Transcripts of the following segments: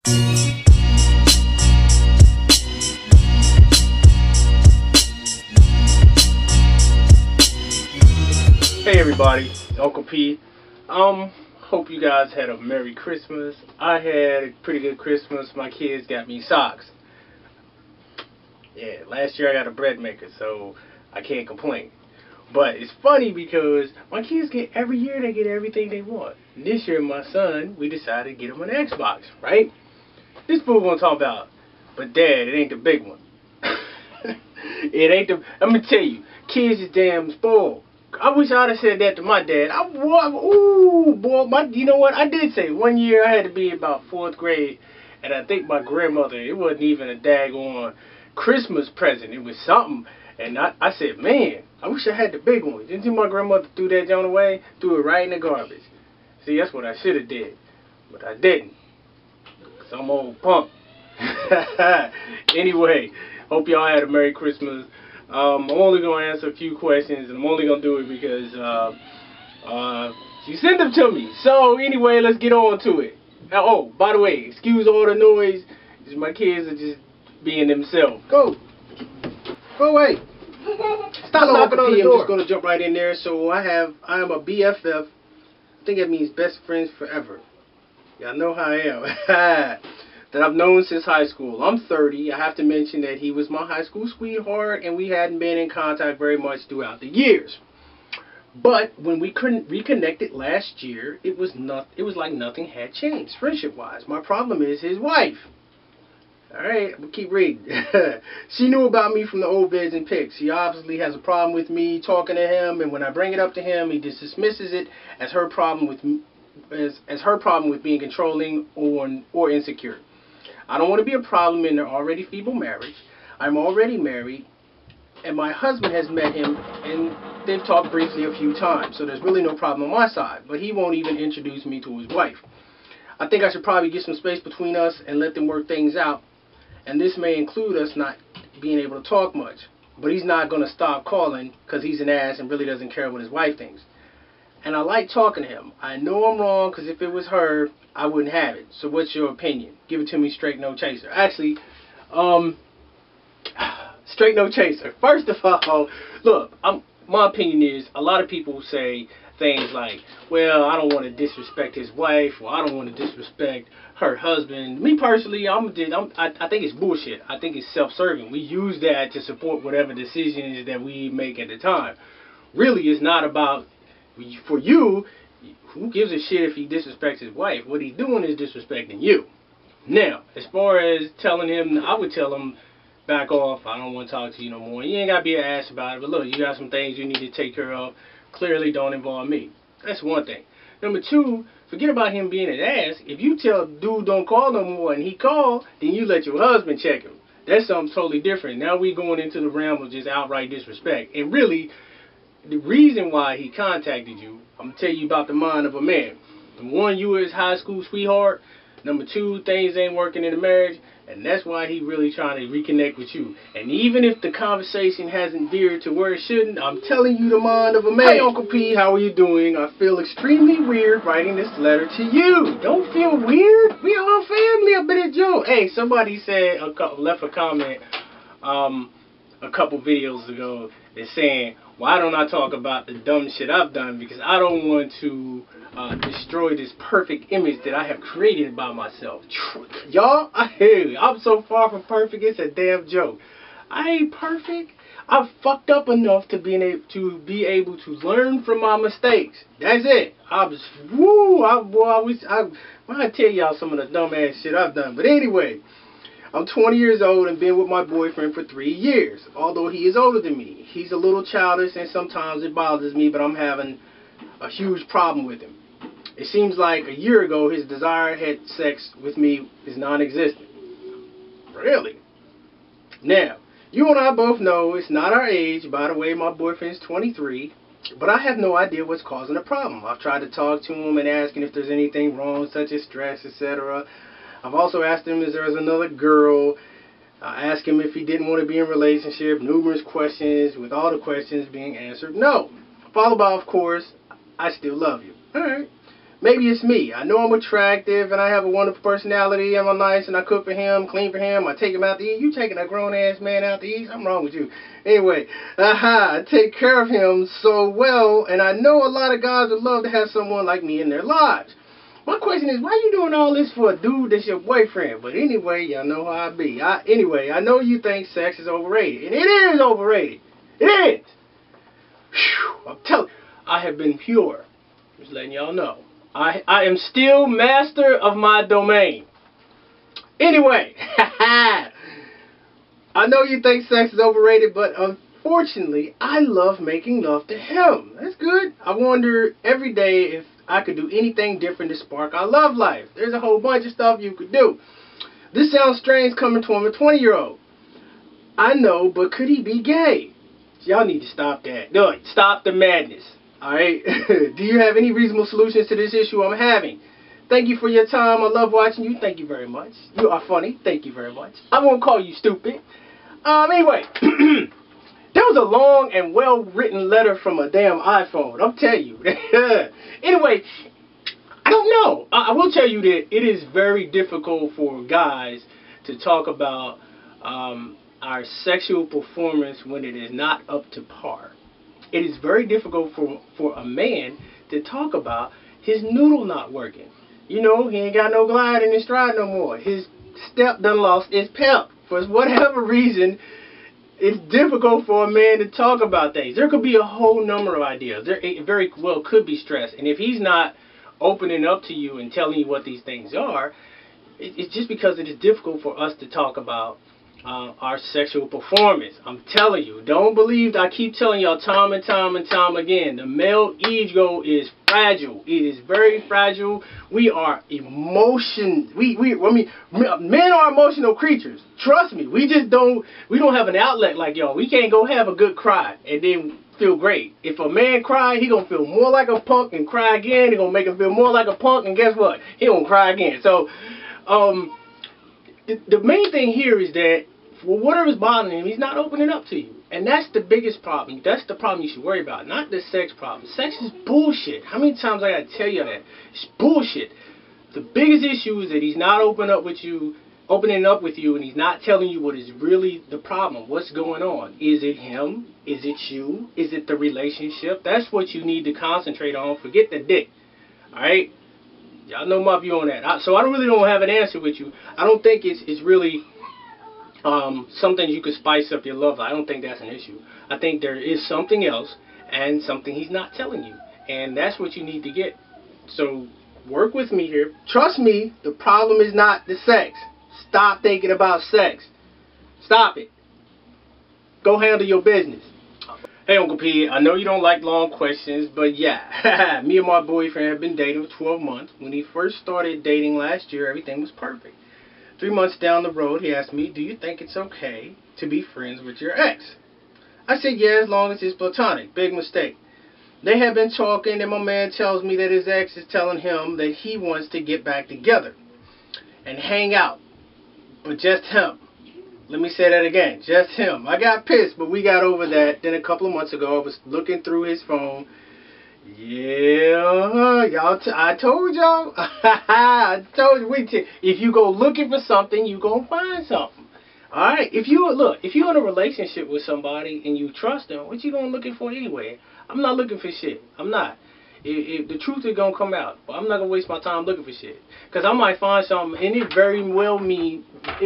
Hey everybody, Uncle P. Hope you guys had a Merry Christmas. I had a pretty good Christmas. My kids got me socks. Yeah, last year I got a bread maker, so I can't complain. But it's funny because my kids every year they get everything they want. This year my son, we decided to get him an Xbox, right? This fool gonna talk about, but Dad, it ain't the big one. It ain't the. I'm gonna tell you, kids is damn spoiled. I wish I'd have said that to my dad. You know what? I did say one year I had to be about 4th grade, and I think my grandmother, it wasn't even a daggone Christmas present. It was something, and I said, man, I wish I had the big one. Didn't you see my grandmother threw that down away? Threw it right in the garbage. See, that's what I should have did, but I didn't. Some old punk. Anyway, hope y'all had a Merry Christmas. I'm only going to answer a few questions, and I'm only going to do it because she sent them to me. So anyway, let's get on to it. Oh, by the way, excuse all the noise. My kids are just being themselves. Go away. Stop knocking on the door. I'm just going to jump right in there. So I am a BFF. I think that means best friends forever. Y'all know how I am. That I've known since high school. I'm 30. I have to mention that he was my high school sweetheart, and we hadn't been in contact very much throughout the years. But when we reconnected last year, it was like nothing had changed, friendship-wise. My problem is his wife. Alright, we'll keep reading. She knew about me from the old vids and pics. She obviously has a problem with me talking to him, and when I bring it up to him, he just dismisses it as her problem with as her problem with being controlling or insecure. I don't want to be a problem in their already feeble marriage. I'm already married, and my husband has met him, and they've talked briefly a few times, so there's really no problem on my side, but he won't even introduce me to his wife. I think I should probably get some space between us and let them work things out, and this may include us not being able to talk much, but he's not going to stop calling because he's an ass and really doesn't care what his wife thinks. And I like talking to him. I know I'm wrong because if it was her, I wouldn't have it. So what's your opinion? Give it to me straight, no chaser. Actually, straight, no chaser. First of all, look, my opinion is a lot of people say things like, well, I don't want to disrespect his wife, or I don't want to disrespect her husband. Me personally, I think it's bullshit. I think it's self-serving. We use that to support whatever decisions that we make at the time. Really, it's not about, for you, who gives a shit if he disrespects his wife? What he's doing is disrespecting you. Now, as far as telling him, I would tell him, back off, I don't want to talk to you no more. You ain't got to be an ass about it, but look, you got some things you need to take care of. Clearly don't involve me. That's one thing. Number two, forget about him being an ass. If you tell dude don't call no more and he call, then you let your husband check him. That's something totally different. Now we going into the realm of just outright disrespect. And really, the reason why he contacted you, I'm going to tell you about the mind of a man. Number one, you were his high school sweetheart. Number two, things ain't working in the marriage. And that's why he really trying to reconnect with you. And even if the conversation hasn't veered to where it shouldn't, I'm telling you the mind of a man. Hey, Uncle P, how are you doing? I feel extremely weird writing this letter to you. Don't feel weird. We all family up in this joke. Hey, somebody said, left a comment a couple videos ago. They're saying, why don't I talk about the dumb shit I've done? Because I don't want to destroy this perfect image that I have created about myself. Y'all, I hear you. I'm so far from perfect, it's a damn joke. I ain't perfect. I've fucked up enough to be able to learn from my mistakes. That's it. I tell y'all some of the dumb ass shit I've done. But anyway, I'm 20 years old and been with my boyfriend for 3 years. Although he is older than me. He's a little childish and sometimes it bothers me, but I'm having a huge problem with him. It seems like a year ago his desire to have sex with me is non-existent. Really? Now, you and I both know it's not our age. By the way, my boyfriend's 23. But I have no idea what's causing the problem. I've tried to talk to him and ask him if there's anything wrong, such as stress, etc. I've also asked him if there's another girl. I asked him if he didn't want to be in a relationship. Numerous questions, with all the questions being answered no. Followed by, of course, I still love you. Alright. Maybe it's me. I know I'm attractive and I have a wonderful personality and I'm nice and I cook for him, clean for him, I take him out to eat. You taking a grown-ass man out to eat? Something wrong with you. Anyway, I take care of him so well, and I know a lot of guys would love to have someone like me in their lives. My question is, why are you doing all this for a dude that's your boyfriend? But anyway, y'all know how I be. Anyway, I know you think sex is overrated, and it is overrated. It is. Whew, I'm telling you, I have been pure. Just letting y'all know. I am still master of my domain. Anyway, I know you think sex is overrated, but unfortunately, I love making love to him. That's good. I wonder every day if I could do anything different to spark our love life. There's a whole bunch of stuff you could do. This sounds strange coming from a 20-year-old. I know, but could he be gay? Y'all need to stop that. No, stop the madness. Alright? Do you have any reasonable solutions to this issue I'm having? Thank you for your time. I love watching you. Thank you very much. You are funny. Thank you very much. I won't call you stupid. Anyway. There was a long and well-written letter from a damn iPhone. I'm telling you. Anyway, I don't know. I will tell you that it is very difficult for guys to talk about our sexual performance when it is not up to par. It is very difficult for a man to talk about his noodle not working. You know, he ain't got no glide in his stride no more. His step done lost his pep. For whatever reason, it's difficult for a man to talk about things. There could be a whole number of ideas. There very well could be stress. And if he's not opening up to you and telling you what these things are, it's just because it is difficult for us to talk about our sexual performance. I'm telling you, don't believe, I keep telling y'all time and time and time again, the male ego is fragile. It is very fragile. We are men are emotional creatures. Trust me. We don't have an outlet like y'all. We can't go have a good cry and then feel great. If a man cry, he gonna feel more like a punk and cry again. He gonna make him feel more like a punk, and guess what? He gonna cry again. So, the main thing here is that for whatever's bothering him, he's not opening up to you. And that's the biggest problem. That's the problem you should worry about, not the sex problem. Sex is bullshit. How many times I gotta tell you that? It's bullshit. The biggest issue is that he's not opening up with you, and he's not telling you what is really the problem. What's going on? Is it him? Is it you? Is it the relationship? That's what you need to concentrate on. Forget the dick. Alright? Y'all know my view on that. So I really don't have an answer with you. I don't think it's really something you could spice up your love life. I don't think that's an issue. I think there is something else and something he's not telling you. And that's what you need to get. So work with me here. Trust me, the problem is not the sex. Stop thinking about sex. Stop it. Go handle your business. Hey, Uncle P, I know you don't like long questions, but yeah, me and my boyfriend have been dating for 12 months. When he first started dating last year, everything was perfect. 3 months down the road, he asked me, do you think it's okay to be friends with your ex? I said, yeah, as long as it's platonic. Big mistake. They have been talking, and my man tells me that his ex is telling him that he wants to get back together and hang out. But just him. Let me say that again. Just him. I got pissed, but we got over that. Then a couple of months ago, I was looking through his phone. Yeah, y'all. I told y'all. I told you. If you go looking for something, you gonna find something. All right. If you're in a relationship with somebody and you trust them, what you going looking for anyway? I'm not looking for shit. I'm not. If the truth is gonna come out, but I'm not gonna waste my time looking for shit, cause I might find something, and it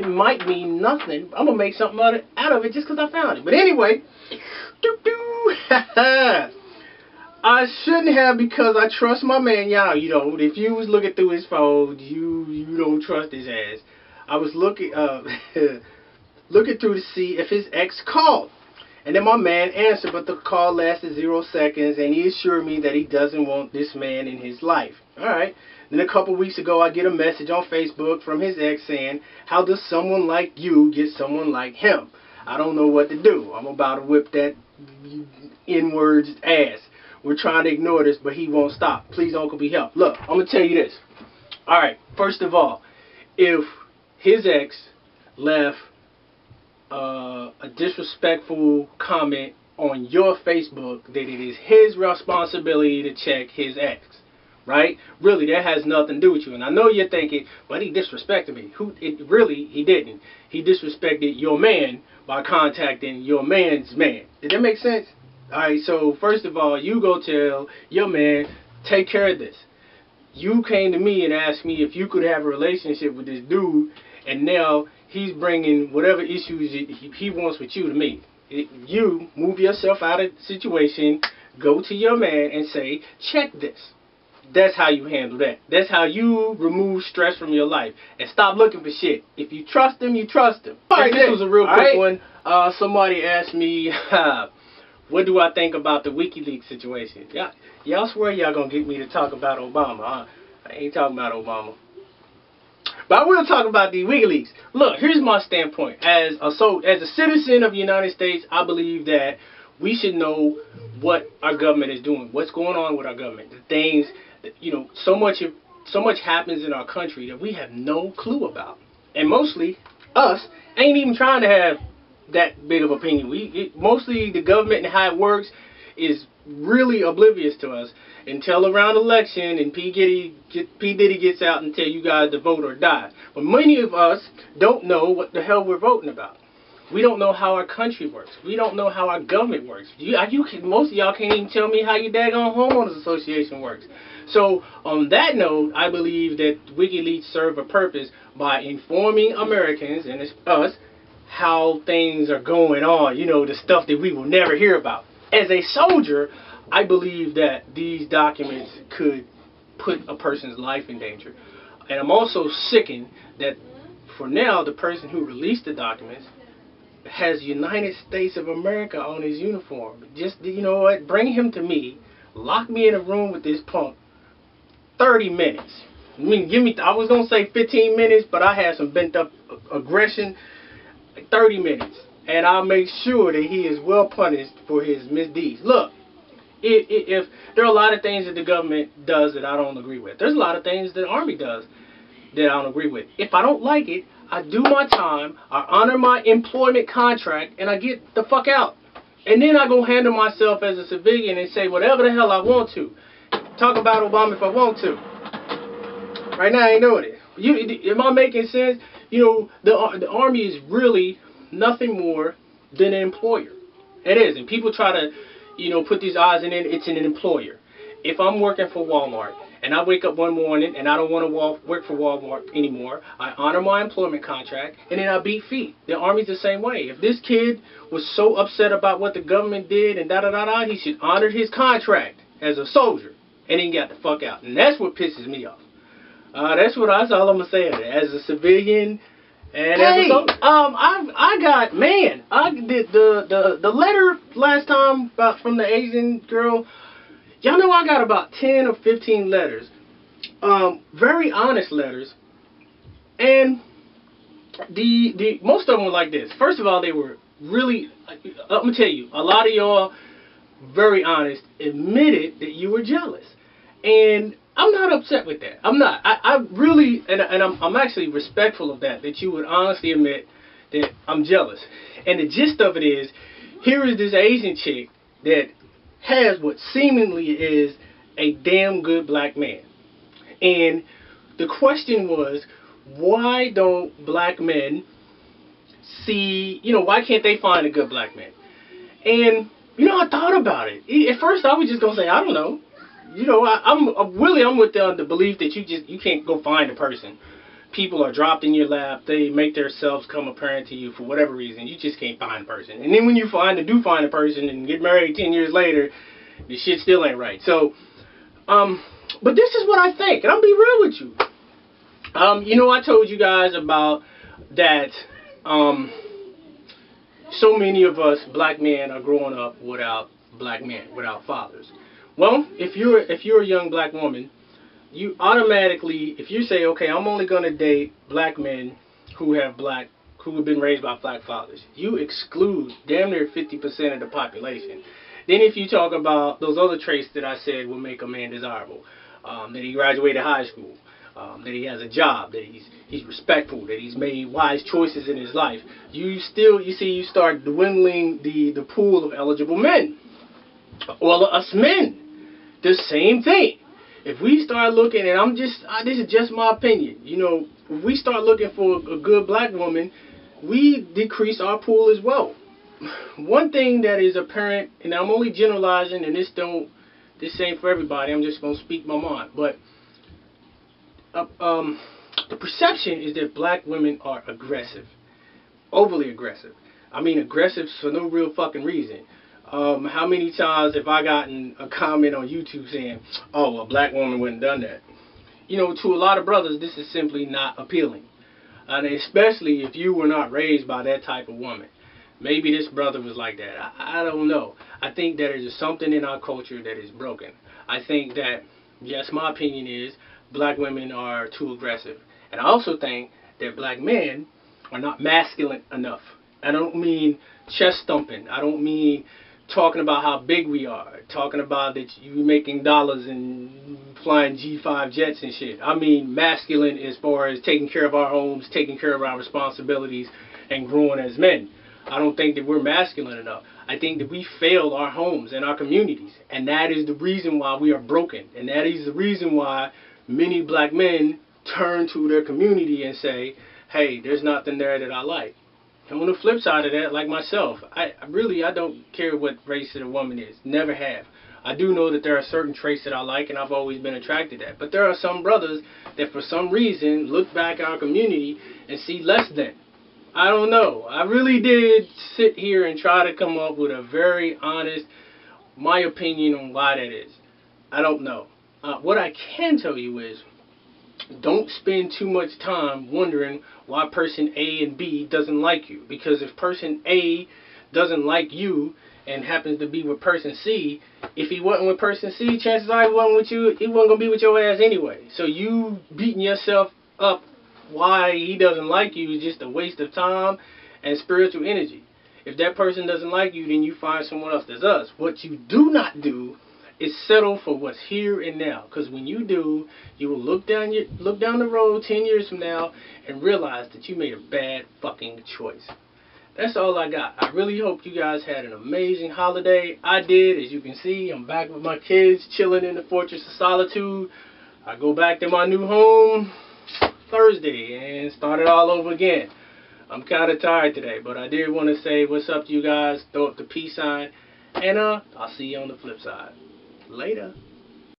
might mean nothing. I'm gonna make something out of it just cause I found it. But anyway, I shouldn't have, because I trust my man. Y'all, you know, if you was looking through his phone, you don't trust his ass. I was looking looking through to see if his ex called. And then my man answered, but the call lasted 0 seconds, and he assured me that he doesn't want this man in his life. Alright. Then a couple weeks ago, I get a message on Facebook from his ex saying, how does someone like you get someone like him? I don't know what to do. I'm about to whip that N-word's ass. We're trying to ignore this, but he won't stop. Please, Uncle B, help. Look, I'm going to tell you this. Alright, first of all, if his ex left a disrespectful comment on your Facebook, that it is his responsibility to check his ex. right? Really, that has nothing to do with you. And I know you're thinking, but he disrespected me. Really, he didn't. He disrespected your man by contacting your man's man. Did that make sense? All right, so first of all, you go tell your man, take care of this. You came to me and asked me if you could have a relationship with this dude, and now he's bringing whatever issues he wants with you to me. You move yourself out of the situation, go to your man and say, check this. That's how you handle that. That's how you remove stress from your life. And stop looking for shit. If you trust him, you trust him. Alright, this was a real quick one. Somebody asked me, what do I think about the WikiLeaks situation? Y'all swear y'all gonna get me to talk about Obama, huh? I ain't talking about Obama. But I will talk about the WikiLeaks. Look, here's my standpoint. As a citizen of the United States, I believe that we should know what our government is doing. What's going on with our government. The things, so much happens in our country that we have no clue about. And mostly, us ain't even trying to have that big of opinion. Mostly the government and how it works is really oblivious to us until around election and P. Diddy gets out and tell you guys to vote or die. But many of us don't know what the hell we're voting about. We don't know how our country works. We don't know how our government works. Most of y'all can't even tell me how your daggone homeowners association works. So on that note, I believe that WikiLeaks serve a purpose by informing Americans and us how things are going on, the stuff that we will never hear about. As a soldier, I believe that these documents could put a person's life in danger. And I'm also sickened that for now, the person who released the documents has United States of America on his uniform. Just, you know what, bring him to me, lock me in a room with this punk, 30 minutes. I was going to say 15 minutes, but I had some bent up aggression. 30 minutes, and I'll make sure that he is well punished for his misdeeds. Look, if there are a lot of things that the government does that I don't agree with. There's a lot of things that the Army does that I don't agree with. If I don't like it, I do my time, I honor my employment contract, and I get the fuck out. And then I go handle myself as a civilian and say whatever the hell I want to. Talk about Obama if I want to. Right now I ain't doing it. Am I making sense? The Army is really nothing more than an employer. It is. And people try to, put these odds in it. It's an employer. If I'm working for Walmart and I wake up one morning and I don't want to work for Walmart anymore, I honor my employment contract and then I beat feet. The Army's the same way. If this kid was so upset about what the government did and da-da-da-da, he should honor his contract as a soldier and then get the fuck out. And that's what pisses me off. That's all I'm gonna say. As a civilian, and as a soldier, I did the letter last time from the Asian girl. Y'all know I got about 10 or 15 letters, very honest letters, and the most of them were like this. First of all, they were really. I'm gonna tell you, a lot of y'all, very honest, admitted that you were jealous, and I'm not upset with that. I'm not. I really, and I'm actually respectful of that you would honestly admit that I'm jealous. And the gist of it is, here is this Asian chick that has what seemingly is a damn good black man. And the question was, why don't black men see, why can't they find a good black man? And, I thought about it. At first I was just going to say, I don't know. I'm with the belief that you can't go find a person. People are dropped in your lap. They make themselves come apparent to you for whatever reason. You just can't find a person. And then when you do find a person and get married 10 years later, the shit still ain't right. So, but this is what I think, and I'll be real with you. I told you guys about that. So many of us black men are growing up without black men, without fathers. Well, if you're a young black woman, you automatically, if you say, okay, I'm only going to date black men who have been raised by black fathers, you exclude damn near 50% of the population. Then if you talk about those other traits that I said will make a man desirable, that he graduated high school, that he has a job, that he's respectful, that he's made wise choices in his life, you start dwindling the pool of eligible men. Well, us men, the same thing. If we start looking, and this is just my opinion, you know, if we start looking for a good black woman, we decrease our pool as well. One thing that is apparent, and I'm only generalizing, and this ain't for everybody, I'm just gonna speak my mind, but the perception is that black women are aggressive, overly aggressive. I mean, aggressive for no real fucking reason. How many times have I gotten a comment on YouTube saying, "Oh, a black woman wouldn't done that"? You know, to a lot of brothers, this is simply not appealing, and especially if you were not raised by that type of woman. Maybe this brother was like that. I don't know. I think that there's something in our culture that is broken. I think that, yes, my opinion is black women are too aggressive. And I also think that black men are not masculine enough. I don't mean chest thumping. I don't mean talking about how big we are. Talking about that you making dollars and flying G5 jets and shit. I mean masculine as far as taking care of our homes, taking care of our responsibilities, and growing as men. I don't think that we're masculine enough. I think that we failed our homes and our communities. And that is the reason why we are broken. And that is the reason why many black men turn to their community and say, hey, there's nothing there that I like. And on the flip side of that, like myself, I don't care what race of the woman is. Never have. I do know that there are certain traits that I like and I've always been attracted to. But there are some brothers that for some reason look back at our community and see less than. I don't know. I really did sit here and try to come up with a very honest, my opinion on why that is. I don't know. What I can tell you is, don't spend too much time wondering why person A and B doesn't like you. Because if person A doesn't like you and happens to be with person C, if he wasn't with person C, chances are he wasn't with you. He wasn't going to be with your ass anyway. So you beating yourself up why he doesn't like you is just a waste of time and spiritual energy. If that person doesn't like you, then you find someone else that does. What you do not do is settle for what's here and now. Because when you do, you will look down the road 10 years from now and realize that you made a bad fucking choice. That's all I got. I really hope you guys had an amazing holiday. I did. As you can see, I'm back with my kids, chilling in the Fortress of Solitude. I go back to my new home Thursday and start it all over again. I'm kind of tired today, but I did want to say what's up to you guys. Throw up the peace sign, and I'll see you on the flip side. Later.